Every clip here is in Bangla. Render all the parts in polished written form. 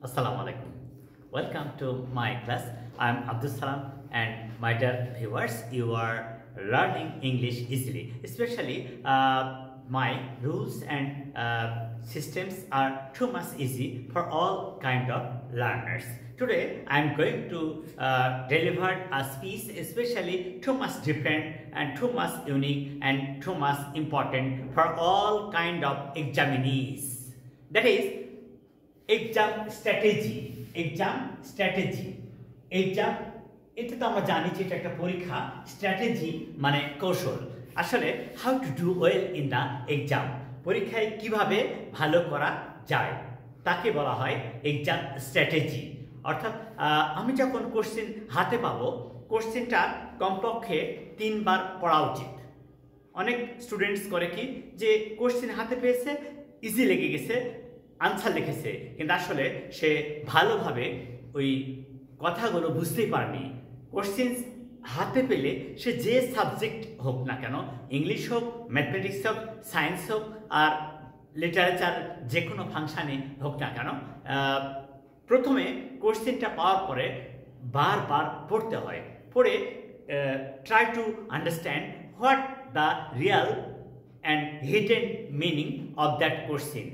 Assalamu alaikum. Welcome to my class. I am Abdul Salam and my dear viewers, you are learning English easily. Especially my rules and systems are too much easy for all kind of learners. Today I am going to deliver a speech especially too much different and too much unique and too much important for all kind of examinees. That is exam strategy exam এটা তো আমরা জানি যে এটা একটা পরীক্ষা স্ট্র্যাটেজি মানে কৌশল আসলে how to do well in the exam পরীক্ষায় কিভাবে ভালো করা যায় তাকে বলা হয় এক্সাম স্ট্র্যাটেজি অর্থাৎ আমি যখন কোশ্চেন হাতে পাবো কোশ্চেনটা কমপক্ষে 3 বার পড়া উচিত অনেক স্টুডেন্টস করে কি যে কোশ্চেন হাতে পেয়েছে ইজি লেগে গেছে আনসার লিখেছে কিন্তু আসলে সে ভালোভাবে ওই কথাগুলো বুঝতেই পারেনি কোশ্চেন হাতে পেলে সে যে সাবজেক্ট হোক না কেন ইংলিশ হোক ম্যাথমেটিক্স হোক সায়েন্স হোক আর লিটারেচার যে কোনো ফাংশানে হোক না কেন প্রথমে কোশ্চেনটা পাওয়ার পরে বারবার পড়তে হয় পড়ে try to understand what the Real and hidden meaning of that question.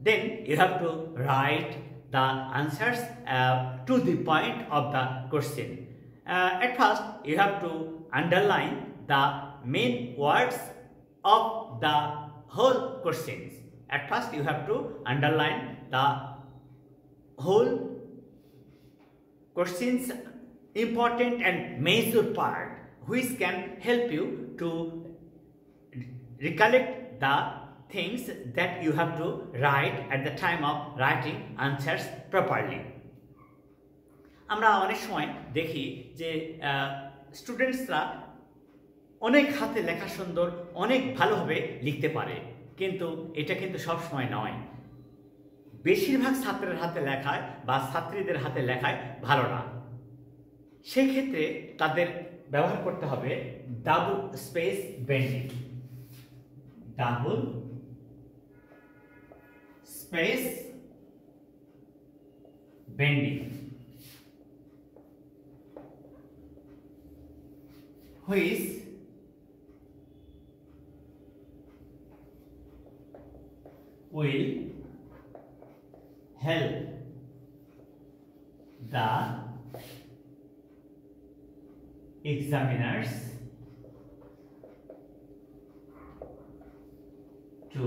Then you have to write the answers to the point of the question. At first, you have to underline the main words of the whole questions. At first, you have to underline the whole questions important and major part which can help you to recollect the things that you have to write at the time of writing answers properly. আমরা অনেক সময় দেখি যে স্টুডেন্টসরা অনেক হাতে লেখা সুন্দর অনেক ভালোভাবে লিখতে পারে কিন্তু এটা কিন্তু সব সময় নয় বেশিরভাগ ছাত্রের হাতে লেখায় বা ছাত্রীদের হাতে লেখায় ভালো না সেই ক্ষেত্রে তাদের ব্যবহার করতে হবে double space bending double space bending which will help the examiners to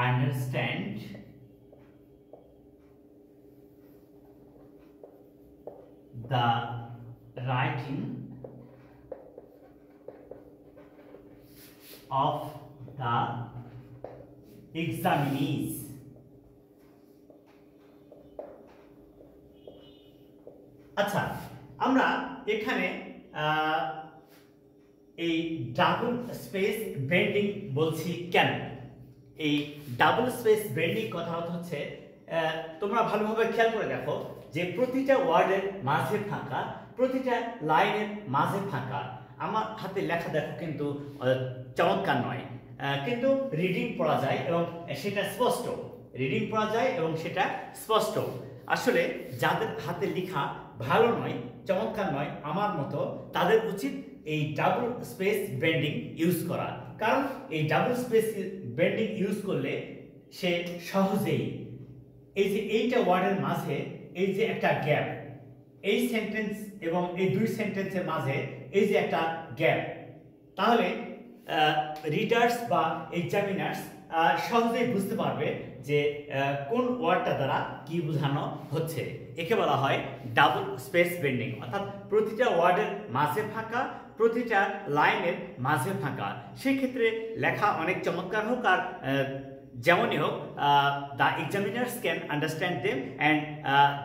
understand the writing of the examinees. আচ্ছা আমরা এখানে এই ডাবল স্পেস বেন্ডিং বলছি কেন এই ডাবল স্পেস বেন্ডিং কথা হচ্ছে তোমরা ভালোভাবে খেয়াল করে দেখো যে প্রতিটা ওয়ার্ডের মাঝে ফাঁকা প্রতিটা লাইনের মাঝে ফাঁকা আমার হাতে লেখা দেখো কিন্তু চমৎকার নয় কিন্তু রিডিং পড়া যায় এবং সেটা স্পষ্ট রিডিং পড়া যায় এবং সেটা স্পষ্ট আসলে যাদের হাতে লেখা ভালো নয় চমৎকার নয় আমার মতো তাদের উচিত এই ডাবল স্পেস বেন্ডিং ইউজ করা কারণ এই ডাবল স্পেস বেন্ডিং ইউজ করলে সে সহজেই এই যে এইটা ওয়ার্ডের মাঝে এই যে একটা গ্যাপ এই সেন্টেন্স এবং এই দুই সেন্টেন্সের মাঝে এই যে একটা গ্যাপ তাহলে রিডার্স বা এক্সামিনার্স সহজেই বুঝতে পারবে যে কোন ওয়ার্ডটা দ্বারা কি বোঝানো হচ্ছে একে বলা হয় ডাবল স্পেস বেন্ডিং অর্থাৎ প্রতিটা ওয়ার্ডের মাঝে ফাঁকা প্রতিটা লাইনের মাঝে ফাঁকা সেই ক্ষেত্রে লেখা অনেক চমৎকার হোক আর যেমনই হোক the examiners can understand them and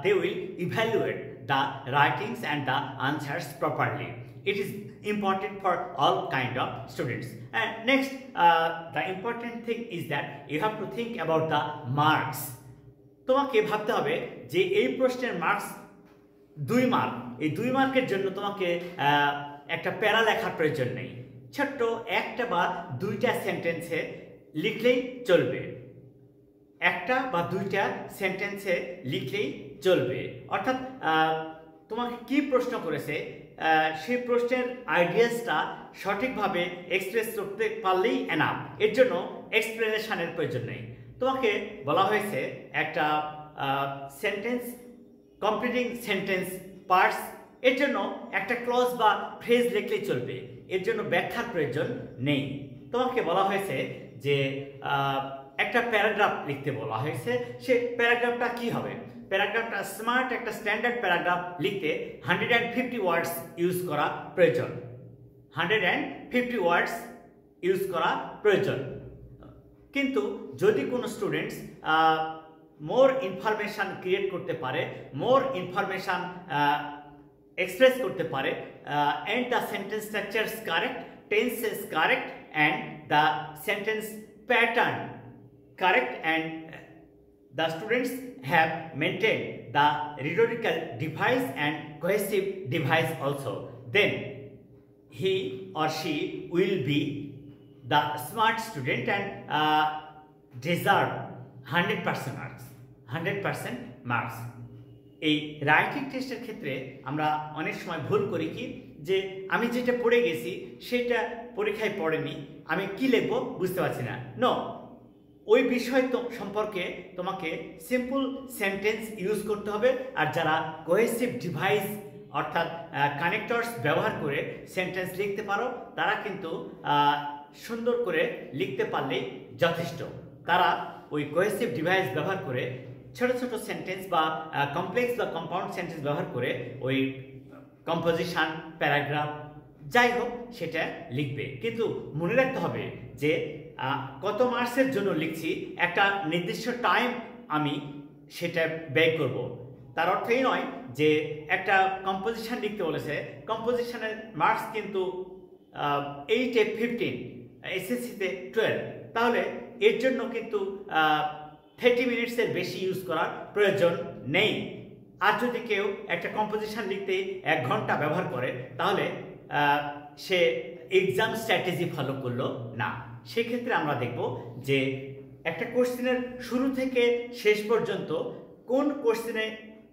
they will evaluate the writings and the answers properly. It is important for all kind of students. And next, the important thing is that you have to think about the marks. তোমাকে ভাবতে হবে যে এই প্রশ্নের মার্কস 2 মার্ক এই 2 মার্কের জন্য তোমাকে একটা প্যারা লেখার প্রয়োজন নেই ছোট্ট একটা বা দুইটা সেন্টেন্সে লিখলেই চলবে একটা বা দুইটা সেন্টেন্সে লিখলেই চলবে। অর্থাৎ তোমাকে কি প্রশ্ন করেছে সেই প্রশ্নের আইডিয়াসটা সঠিকভাবে এক্সপ্রেস করতে পারলেই এনাফ, এর জন্য এক্সপ্লেনেশনের প্রয়োজন নেই। তোমাকে বলা হয়েছে একটা সেন্টেন্স কমপ্লিটিং সেন্টেন্স পার্টস, এর জন্য একটা ক্লজ বা ফ্রেজ লিখলেই চলবে, এর জন্য ব্যাখ্যার প্রয়োজন নেই। তোমাকে বলা হয়েছে যে একটা প্যারাগ্রাফ লিখতে বলা হয়েছে, সে প্যারাগ্রাফটা কি হবে? প্যারাগ্রাফটা স্মার্ট একটা স্ট্যান্ডার্ড প্যারাগ্রাফ লিখতে 150 ওয়ার্ডস ইউজ করা প্রয়োজন। 150 ওয়ার্ডস ইউজ করা প্রয়োজন। কিন্তু যদি কোনো স্টুডেন্টস মোর ইনফরমেশান ক্রিয়েট করতে পারে, মোর ইনফরমেশান express করতে পারে, and the sentence structure is correct, tense is correct, and the sentence pattern correct, and the students have maintained the rhetorical device and cohesive device also, then he or she will be the smart student and deserve 100% marks. 100% marks. এই রাইটিং টেস্টের ক্ষেত্রে আমরা অনেক সময় ভুল করি কি, যে আমি যেটা পড়ে গেছি সেটা পরীক্ষায় পড়েনি, আমি কি লিখবো বুঝতে পারছি না। নো, ওই বিষয় সম্পর্কে তোমাকে সিম্পল সেন্টেন্স ইউজ করতে হবে। আর যারা কোহেসিভ ডিভাইস অর্থাৎ কানেক্টরস ব্যবহার করে সেন্টেন্স লিখতে পারো, তারা কিন্তু সুন্দর করে লিখতে পারলেই যথেষ্ট। তারা ওই কোহেসিভ ডিভাইস ব্যবহার করে ছোট ছোট সেন্টেন্স বা কমপ্লেক্স বা কম্পাউন্ড সেন্টেন্স ব্যবহার করে ওই কম্পোজিশন, প্যারাগ্রাফ যাই হোক সেটা লিখবে। কিন্তু মনে রাখতে হবে যে কত মার্কসের জন্য লিখছি, একটা নির্দিষ্ট টাইম আমি সেটা ব্যয় করব। তার অর্থ এই নয় যে একটা কম্পোজিশন লিখতে বলেছে, কম্পোজিশনের মার্কস কিন্তু 8-এ 15, এসএসসিতে 12, তাহলে এর জন্য কিন্তু 30 মিনিটসের বেশি ইউজ করার প্রয়োজন নেই। আর যদি কেউ একটা কম্পোজিশন লিখতে 1 ঘন্টা ব্যবহার করে, তাহলে সে এক্সাম স্ট্র্যাটেজি ফলো করলো না। সেক্ষেত্রে আমরা দেখব যে একটা কোশ্চেনের শুরু থেকে শেষ পর্যন্ত কোন কোশ্চেনে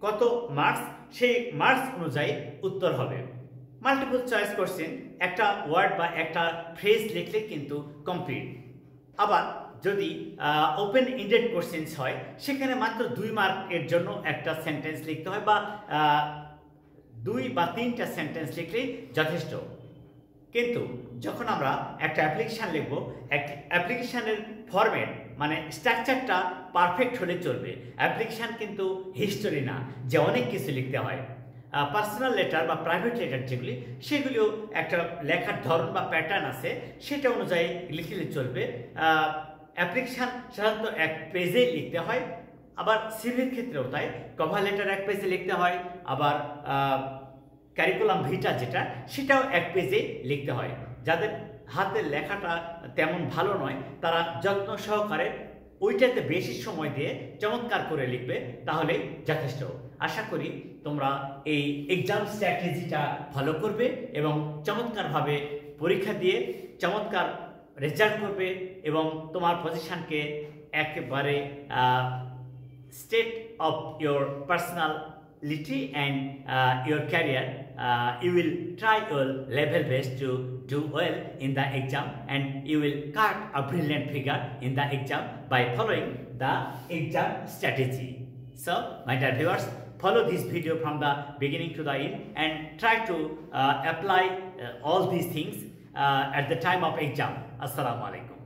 কত মার্কস, সেই মার্কস অনুযায়ী উত্তর হবে। মাল্টিপল চয়েস কোশ্চেন একটা ওয়ার্ড বা একটা ফ্রেজ লিখলে কিন্তু কমপ্লিট। আবার যদি ওপেন এন্ডেড কোশ্চেন্স হয়, সেখানে মাত্র 2 মার্কের জন্য একটা সেন্টেন্স লিখতে হয়, বা 2 বা 3টা সেন্টেন্স লিখলেই যথেষ্ট। কিন্তু যখন আমরা একটা অ্যাপ্লিকেশান লিখব, অ্যাপ্লিকেশানের ফরম্যাট মানে স্ট্রাকচারটা পারফেক্ট হলে চলবে। অ্যাপ্লিকেশান কিন্তু হিস্টোরি না যে অনেক কিছু লিখতে হয়। পার্সোনাল লেটার বা প্রাইভেট লেটার যেগুলি, সেগুলিও একটা লেখার ধরন বা প্যাটার্ন আছে, সেটা অনুযায়ী লিখলে চলবে। অ্যাপ্লিকেশান সাধারণত 1 পেজেই লিখতে হয়, আবার সিভির ক্ষেত্রেও তাই। কভার লেটার 1 পেজে লিখতে হয়, আবার কারিকুলাম ভিটা যেটা, সেটাও 1 পেজে লিখতে হয়। যাদের হাতের লেখাটা তেমন ভালো নয়, তারা যত্ন সহকারে ওইটাতে বেশি সময় দিয়ে চমৎকার করে লিখবে, তাহলেই যথেষ্ট। আশা করি তোমরা এই এক্সাম স্ট্র্যাটেজিটা ফলো করবে এবং চমৎকারভাবে পরীক্ষা দিয়ে চমৎকার রেজাল্ট করবে, এবং তোমার পজিশনকে একেবারে state of your personality and your career, you will try your level best to do well in the exam, and you will cut a brilliant figure in the exam by following the exam strategy. So my dear viewers, follow this video from the beginning to the end and try to apply all these things at the time of exam. Assalamu alaikum.